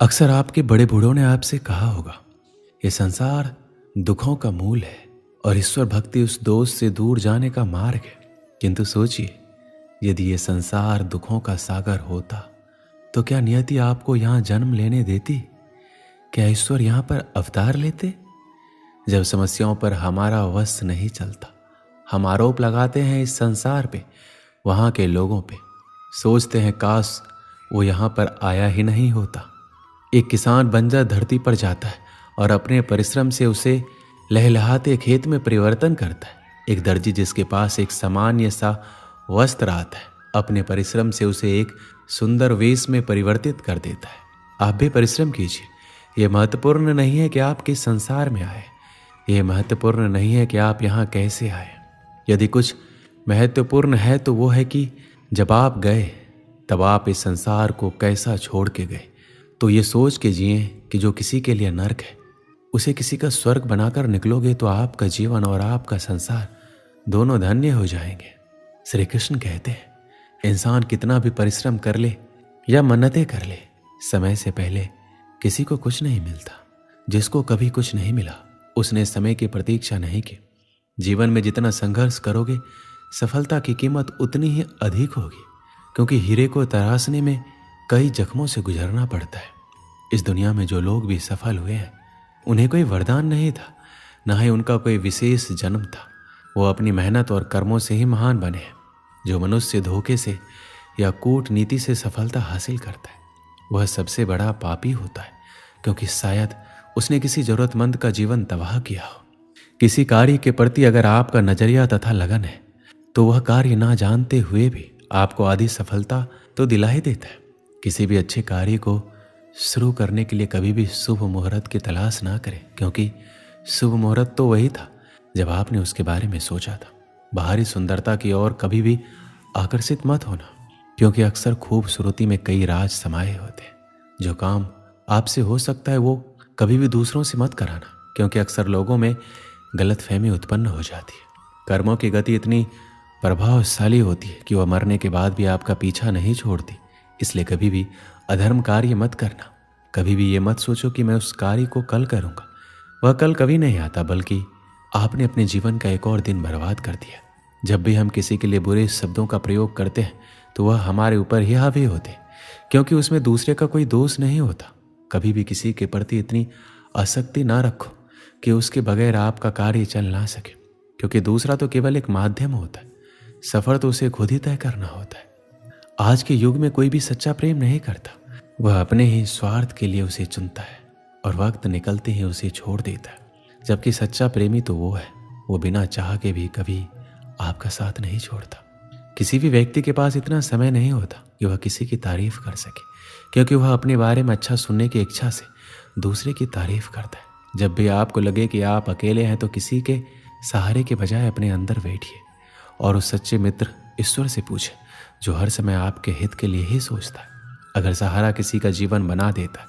अक्सर आपके बड़े बूढ़ों ने आपसे कहा होगा, ये संसार दुखों का मूल है और ईश्वर भक्ति उस दोस्त से दूर जाने का मार्ग है। किंतु सोचिए, यदि ये संसार दुखों का सागर होता तो क्या नियति आपको यहाँ जन्म लेने देती? क्या ईश्वर यहाँ पर अवतार लेते? जब समस्याओं पर हमारा वश नहीं चलता, हम आरोप लगाते हैं इस संसार पे, वहाँ के लोगों पे। सोचते हैं काश वो यहाँ पर आया ही नहीं होता। एक किसान बंजर धरती पर जाता है और अपने परिश्रम से उसे लहलहाते खेत में परिवर्तन करता है। एक दर्जी जिसके पास एक सामान्य सा वस्त्र आता है, अपने परिश्रम से उसे एक सुंदर वेश में परिवर्तित कर देता है। आप भी परिश्रम कीजिए। यह महत्वपूर्ण नहीं है कि आप किस संसार में आए, यह महत्वपूर्ण नहीं है कि आप यहाँ कैसे आए। यदि कुछ महत्वपूर्ण है तो वो है कि जब आप गए तब आप इस संसार को कैसा छोड़ के गए। तो ये सोच के जिए कि जो किसी के लिए नर्क है उसे किसी का स्वर्ग बनाकर निकलोगे तो आपका जीवन और आपका संसार दोनों धन्य हो जाएंगे। श्री कृष्ण कहते हैं, इंसान कितना भी परिश्रम कर ले या मन्नतें कर ले, समय से पहले किसी को कुछ नहीं मिलता। जिसको कभी कुछ नहीं मिला उसने समय की प्रतीक्षा नहीं की। जीवन में जितना संघर्ष करोगे सफलता की कीमत उतनी ही अधिक होगी, क्योंकि हीरे को तराशने में कई जख्मों से गुजरना पड़ता है। इस दुनिया में जो लोग भी सफल हुए हैं उन्हें कोई वरदान नहीं था, ना ही उनका कोई विशेष जन्म था। वो अपनी मेहनत और कर्मों से ही महान बने हैं। जो मनुष्य धोखे से या कूटनीति से सफलता हासिल करता है वह सबसे बड़ा पापी होता है, क्योंकि शायद उसने किसी जरूरतमंद का जीवन तबाह किया हो। किसी कार्य के प्रति अगर आपका नजरिया तथा लगन है तो वह कार्य ना जानते हुए भी आपको आधी सफलता तो दिला ही देता है। किसी भी अच्छे कार्य को शुरू करने के लिए कभी भी शुभ मुहूर्त की तलाश ना करें, क्योंकि शुभ मुहूर्त तो वही था जब आपने उसके बारे में सोचा था। बाहरी सुंदरता की ओर कभी भी आकर्षित मत होना, क्योंकि अक्सर खूबसूरती में कई राज समाये होते हैं। जो काम आपसे हो सकता है वो कभी भी दूसरों से मत कराना, क्योंकि अक्सर लोगों में गलतफहमी उत्पन्न हो जाती है। कर्मों की गति इतनी प्रभावशाली होती है कि वह मरने के बाद भी आपका पीछा नहीं छोड़ती। इसलिए कभी भी अधर्म कार्य मत करना। कभी भी ये मत सोचो कि मैं उस कार्य को कल करूँगा। वह कल कभी नहीं आता, बल्कि आपने अपने जीवन का एक और दिन बर्बाद कर दिया। जब भी हम किसी के लिए बुरे शब्दों का प्रयोग करते हैं तो वह हमारे ऊपर ही हावी होते, क्योंकि उसमें दूसरे का कोई दोष नहीं होता। कभी भी किसी के प्रति इतनी आसक्ति ना रखो कि उसके बगैर आपका कार्य चल ना सके, क्योंकि दूसरा तो केवल एक माध्यम होता है, सफर तो उसे खुद ही तय करना होता है। आज के युग में कोई भी सच्चा प्रेम नहीं करता, वह अपने ही स्वार्थ के लिए उसे चुनता है और वक्त निकलते ही उसे छोड़ देता है। जबकि सच्चा प्रेमी तो वो है, वो बिना चाह के भी कभी आपका साथ नहीं छोड़ता। किसी भी व्यक्ति के पास इतना समय नहीं होता कि वह किसी की तारीफ कर सके, क्योंकि वह अपने बारे में अच्छा सुनने की इच्छा से दूसरे की तारीफ करता है। जब भी आपको लगे कि आप अकेले हैं तो किसी के सहारे के बजाय अपने अंदर बैठिए और उस सच्चे मित्र ईश्वर से पूछे, जो हर समय आपके हित के लिए ही सोचता है। अगर सहारा किसी का जीवन बना देता है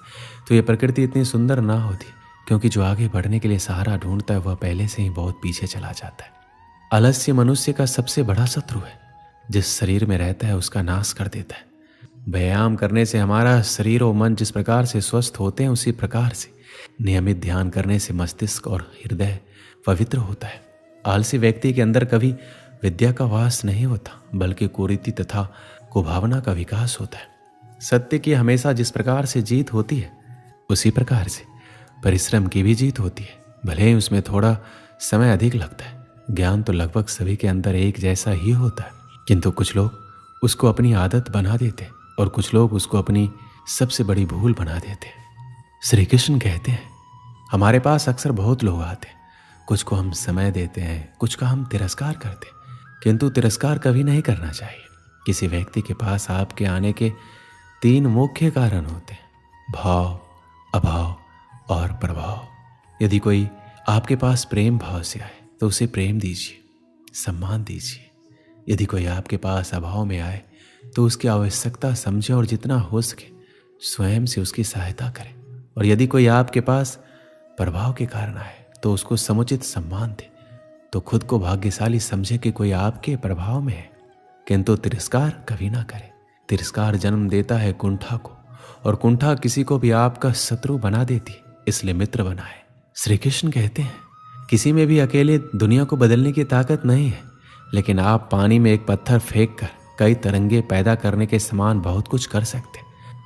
तो यह प्रकृति इतनी सुंदर ना होती, क्योंकि जो आगे बढ़ने के लिए सहारा ढूंढता है वह पहले से ही बहुत पीछे चला जाता है। आलस्य मनुष्य का सबसे बड़ा शत्रु है। जिस शरीर में रहता है उसका नाश कर देता है। व्यायाम करने से हमारा शरीर और मन जिस प्रकार से स्वस्थ होते हैं, उसी प्रकार से नियमित ध्यान करने से मस्तिष्क और हृदय पवित्र होता है। आलसी व्यक्ति के अंदर कभी विद्या का वास नहीं होता, बल्कि कुरीति तथा कुभावना का विकास होता है। सत्य की हमेशा जिस प्रकार से जीत होती है, उसी प्रकार से परिश्रम की भी जीत होती है, भले ही उसमें थोड़ा समय अधिक लगता है। ज्ञान तो लगभग सभी के अंदर एक जैसा ही होता है, किंतु कुछ लोग उसको अपनी आदत बना देते और कुछ लोग उसको अपनी सबसे बड़ी भूल बना देते। श्री कृष्ण कहते हैं, हमारे पास अक्सर बहुत लोग आते हैं, कुछ को हम समय देते हैं, कुछ का हम तिरस्कार करते हैं, किंतु तिरस्कार कभी नहीं करना चाहिए। किसी व्यक्ति के पास आपके आने के 3 मुख्य कारण होते हैं, भाव, अभाव और प्रभाव। यदि कोई आपके पास प्रेम भाव से आए तो उसे प्रेम दीजिए, सम्मान दीजिए। यदि कोई आपके पास अभाव में आए तो उसकी आवश्यकता समझे और जितना हो सके स्वयं से उसकी सहायता करें। और यदि कोई आपके पास प्रभाव के कारण आए तो उसको समुचित सम्मान दे। तो खुद को भाग्यशाली समझे कि कोई आपके प्रभाव में है, किंतु तिरस्कार कभी ना करे। तिरस्कार जन्म देता है कुंठा को और कुंठा किसी को भी आपका शत्रु बना देती, इसलिए मित्र बनाए। श्री कृष्ण कहते हैं किसी में भी अकेले दुनिया को बदलने की ताकत नहीं है, लेकिन आप पानी में एक पत्थर फेंक कर कई तरंगे पैदा करने के समान बहुत कुछ कर सकते।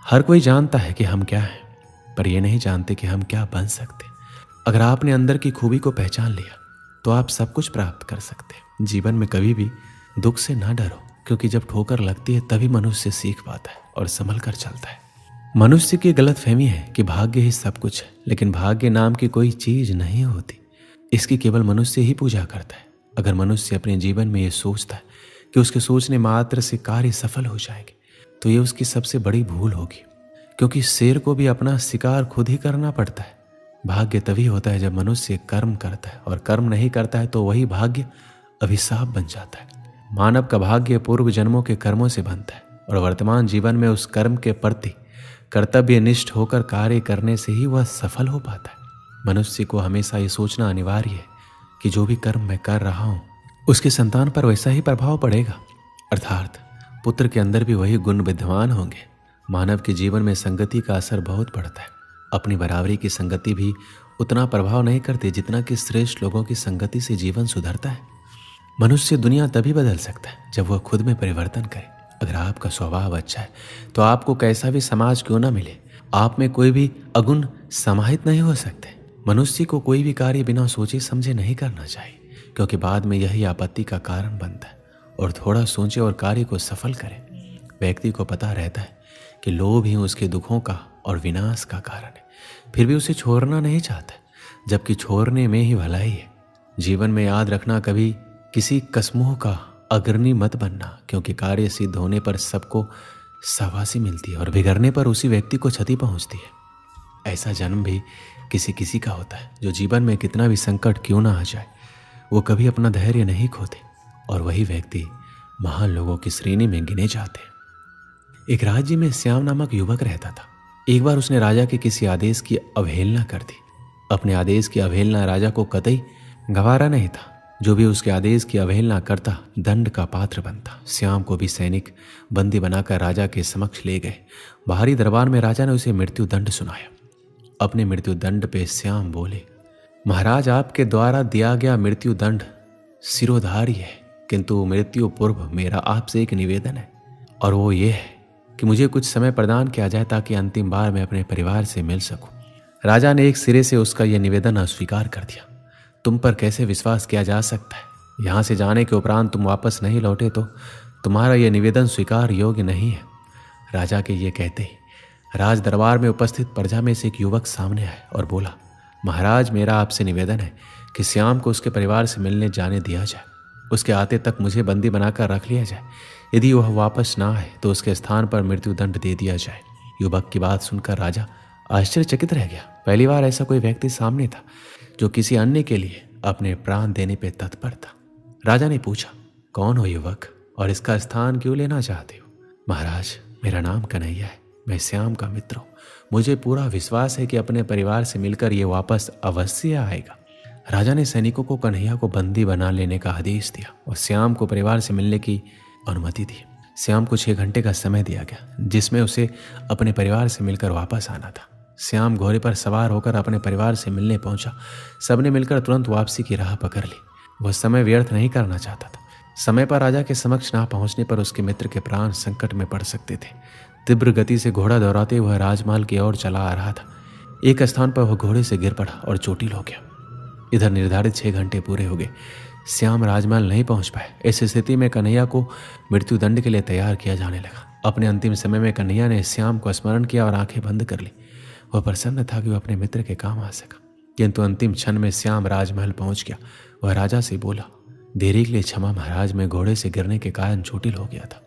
हर कोई जानता है कि हम क्या हैं, पर यह नहीं जानते कि हम क्या बन सकते। अगर आपने अंदर की खूबी को पहचान लिया तो आप सब कुछ प्राप्त कर सकते। जीवन में कभी भी दुख से ना डरो, क्योंकि जब ठोकर लगती है तभी मनुष्य सीख पाता है और संभल कर चलता है। मनुष्य की गलतफहमी है कि भाग्य ही सब कुछ है, लेकिन भाग्य नाम की कोई चीज नहीं होती। इसकी केवल मनुष्य ही पूजा करता है। अगर मनुष्य अपने जीवन में ये सोचता है कि उसके सोचने मात्र से कार्य सफल हो जाएंगे, तो ये उसकी सबसे बड़ी भूल होगी, क्योंकि शेर को भी अपना शिकार खुद ही करना पड़ता है। भाग्य तभी होता है जब मनुष्य कर्म करता है, और कर्म नहीं करता है तो वही भाग्य अभिशाप बन जाता है। मानव का भाग्य पूर्व जन्मों के कर्मों से बनता है, और वर्तमान जीवन में उस कर्म के प्रति कर्तव्यनिष्ठ होकर कार्य करने से ही वह सफल हो पाता है। मनुष्य को हमेशा ये सोचना अनिवार्य है कि जो भी कर्म मैं कर रहा हूँ उसके संतान पर वैसा ही प्रभाव पड़ेगा, अर्थात पुत्र के अंदर भी वही गुण विद्यमान होंगे। मानव के जीवन में संगति का असर बहुत पड़ता है। अपनी बराबरी की संगति भी उतना प्रभाव नहीं करती जितना कि श्रेष्ठ लोगों की संगति से जीवन सुधरता है। मनुष्य दुनिया तभी बदल सकता है जब वह खुद में परिवर्तन करे। अगर आपका स्वभाव अच्छा है तो आपको कैसा भी समाज क्यों ना मिले, आप में कोई भी अगुण समाहित नहीं हो सकते। मनुष्य को कोई भी कार्य बिना सोचे समझे नहीं करना चाहिए, क्योंकि बाद में यही आपत्ति का कारण बनता है। और थोड़ा सोचे और कार्य को सफल करे। व्यक्ति को पता रहता है कि लोभ ही उसके दुखों का और विनाश का कारण है, फिर भी उसे छोड़ना नहीं चाहता, जबकि छोड़ने में ही भलाई है। जीवन में याद रखना, कभी किसी कसमों का अग्रणी मत बनना, क्योंकि कार्य सिद्ध होने पर सबको शाबाशी मिलती है और बिगड़ने पर उसी व्यक्ति को क्षति पहुंचती है। ऐसा जन्म भी किसी किसी का होता है जो जीवन में कितना भी संकट क्यों ना आ जाए, वो कभी अपना धैर्य नहीं खोते, और वही व्यक्ति महान लोगों की श्रेणी में गिने जाते हैं। एक राज्य में श्याम नामक युवक रहता था। एक बार उसने राजा के किसी आदेश की अवहेलना कर दी। अपने आदेश की अवहेलना राजा को कतई गवारा नहीं था। जो भी उसके आदेश की अवहेलना करता दंड का पात्र बनता। श्याम को भी सैनिक बंदी बनाकर राजा के समक्ष ले गए। बाहरी दरबार में राजा ने उसे मृत्यु दंड सुनाया। अपने मृत्यु दंड पे श्याम बोले, महाराज, आपके द्वारा दिया गया मृत्यु दंड सिरोधार्य है, किंतु मृत्यु पूर्व मेरा आपसे एक निवेदन है, और वो ये है कि मुझे कुछ समय प्रदान किया जाए ताकि अंतिम बार मैं अपने परिवार से मिल सकूं। राजा ने एक सिरे से उसका यह निवेदन अस्वीकार कर दिया। तुम पर कैसे विश्वास किया जा सकता है? यहाँ से जाने के उपरांत तुम वापस नहीं लौटे तो तुम्हारा यह निवेदन स्वीकार योग्य नहीं है। राजा के ये कहते ही राज दरबार में उपस्थित प्रजा में से एक युवक सामने आया और बोला, महाराज, मेरा आपसे निवेदन है कि श्याम को उसके परिवार से मिलने जाने दिया जाए। उसके आते तक मुझे बंदी बनाकर रख लिया जाए। यदि वह वापस ना आए तो उसके स्थान पर मृत्युदंड दे दिया जाए। युवक की बात सुनकर राजा आश्चर्यचकित रह गया। पहली बार ऐसा कोई व्यक्ति सामने था जो किसी अन्य के लिए अपने प्राण देने पे तत्पर था। राजा ने पूछा, कौन हो युवक, और इसका स्थान क्यों लेना चाहते हो? महाराज, मेरा नाम कन्हैया है, मैं श्याम का मित्र हूँ। मुझे पूरा विश्वास है कि अपने परिवार से मिलकर ये वापस अवश्य आएगा। राजा ने सैनिकों को कन्हैया को बंदी बना लेने का आदेश दिया और श्याम को परिवार से मिलने की अनुमति दी। श्याम को 6 घंटे का समय दिया गया, जिसमें उसे अपने परिवार से मिलकर वापस आना था। श्याम घोड़े पर सवार होकर अपने परिवार से मिलने पहुंचा। सबने मिलकर तुरंत वापसी की राह पकड़ ली। वह समय व्यर्थ नहीं करना चाहता था। समय पर राजा के समक्ष ना पहुंचने पर उसके मित्र के प्राण संकट में पड़ सकते थे। तीव्र गति से घोड़ा दौड़ाते हुए राजमहल की ओर चला आ रहा था। एक स्थान पर वह घोड़े से गिर पड़ा और चोटिल हो गया। इधर निर्धारित 6 घंटे पूरे हो गए। श्याम राजमहल नहीं पहुंच पाए। इस स्थिति में कन्हैया को मृत्युदंड के लिए तैयार किया जाने लगा। अपने अंतिम समय में कन्हैया ने श्याम को स्मरण किया और आंखें बंद कर ली। वह प्रसन्न था कि वह अपने मित्र के काम आ सका, किंतु अंतिम क्षण में श्याम राजमहल पहुंच गया। वह राजा से बोला, देरी के लिए क्षमा महाराज, मैं घोड़े से गिरने के कारण चोटिल हो गया था।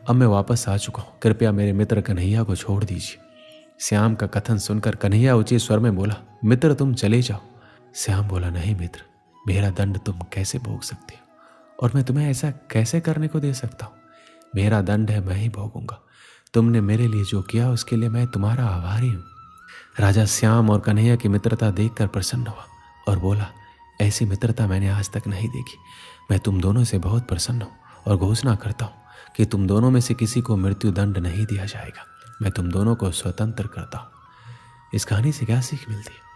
अब मैं वापस आ चुका हूँ, कृपया मेरे मित्र कन्हैया को छोड़ दीजिए। श्याम का कथन सुनकर कन्हैया ऊंचे स्वर में बोला, मित्र तुम चले जाओ। श्याम बोला, नहीं मित्र, मेरा दंड तुम कैसे भोग सकते हो, और मैं तुम्हें ऐसा कैसे करने को दे सकता हूँ? मेरा दंड है, मैं ही भोगूंगा। तुमने मेरे लिए जो किया उसके लिए मैं तुम्हारा आभारी हूँ। राजा श्याम और कन्हैया की मित्रता देखकर प्रसन्न हुआ और बोला, ऐसी मित्रता मैंने आज तक नहीं देखी। मैं तुम दोनों से बहुत प्रसन्न हूँ और घोषणा करता हूँ कि तुम दोनों में से किसी को मृत्यु दंड नहीं दिया जाएगा। मैं तुम दोनों को स्वतंत्र करता हूँ। इस कहानी से क्या सीख मिलती है?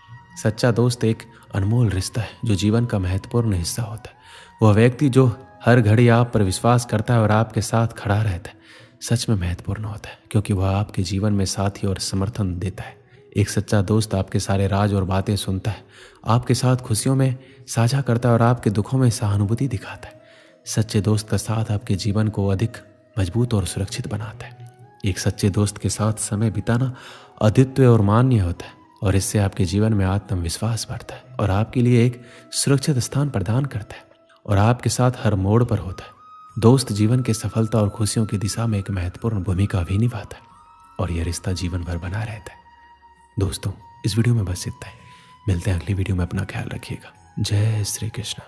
सच्चा दोस्त एक अनमोल रिश्ता है जो जीवन का महत्वपूर्ण हिस्सा होता है। वह व्यक्ति जो हर घड़ी आप पर विश्वास करता है और आपके साथ खड़ा रहता है सच में महत्वपूर्ण होता है, क्योंकि वह आपके जीवन में साथी और समर्थन देता है। एक सच्चा दोस्त आपके सारे राज और बातें सुनता है, आपके साथ खुशियों में साझा करता है और आपके दुखों में सहानुभूति दिखाता है। सच्चे दोस्त का साथ आपके जीवन को अधिक मजबूत और सुरक्षित बनाता है। एक सच्चे दोस्त के साथ समय बिताना अद्वितीय और मान्य होता है और इससे आपके जीवन में आत्मविश्वास बढ़ता है और आपके लिए एक सुरक्षित स्थान प्रदान करता है और आपके साथ हर मोड़ पर होता है। दोस्त जीवन के सफलता और खुशियों की दिशा में एक महत्वपूर्ण भूमिका भी निभाता है और यह रिश्ता जीवन भर बना रहता है। दोस्तों, इस वीडियो में बस इतना ही। मिलते हैं अगली वीडियो में। अपना ख्याल रखिएगा। जय श्री कृष्ण।